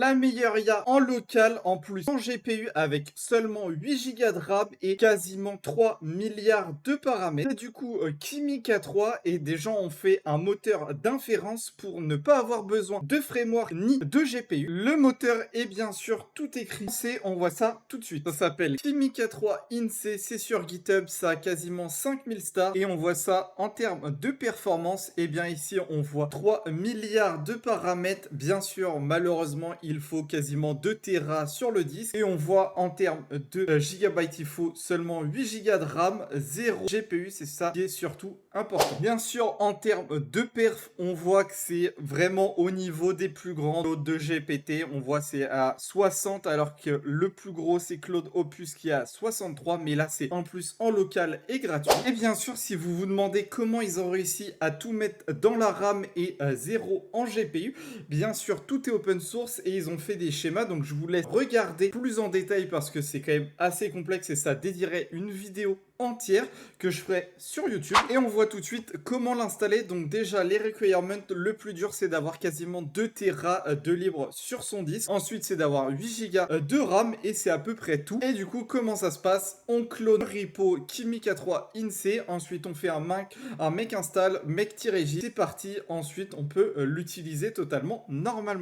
la meilleure IA en local, en plus en GPU avec seulement 8 Go de RAM et quasiment 3 milliards de paramètres. C'est du coup Kimi K3 et des gens ont fait un moteur d'inférence pour ne pas avoir besoin de framework ni de GPU. Le moteur est bien sûr tout écrit. On voit ça tout de suite. Ça s'appelle Kimi K3 INSEE, c'est sur GitHub, ça a quasiment 5000 stars et on voit ça en termes de performance. Et bien ici on voit 3 milliards de paramètres. Bien sûr, malheureusement, il faut quasiment 2 Tera sur le disque et on voit en termes de gigabytes, il faut seulement 8 Go de RAM, 0 GPU, c'est ça qui est surtout important. Bien sûr, en termes de perf, on voit que c'est vraiment au niveau des plus grands de GPT. On voit c'est à 60 alors que le plus gros c'est Claude Opus qui est à 63, mais là c'est en plus en local et gratuit. Et bien sûr, si vous vous demandez comment ils ont réussi à tout mettre dans la RAM et 0 en GPU, bien sûr tout est open source et ils ont fait des schémas, donc je vous laisse regarder plus en détail parce que c'est quand même assez complexe et ça dédierait une vidéo entière que je ferai sur YouTube. Et on voit tout de suite comment l'installer. Donc déjà les requirements, le plus dur c'est d'avoir quasiment 2 Tera de libre sur son disque. Ensuite c'est d'avoir 8 Go de RAM et c'est à peu près tout. Et du coup comment ça se passe? On clone le repo Kimi K3 INSEE. Ensuite on fait un make install make-j. C'est parti. Ensuite on peut l'utiliser totalement normalement.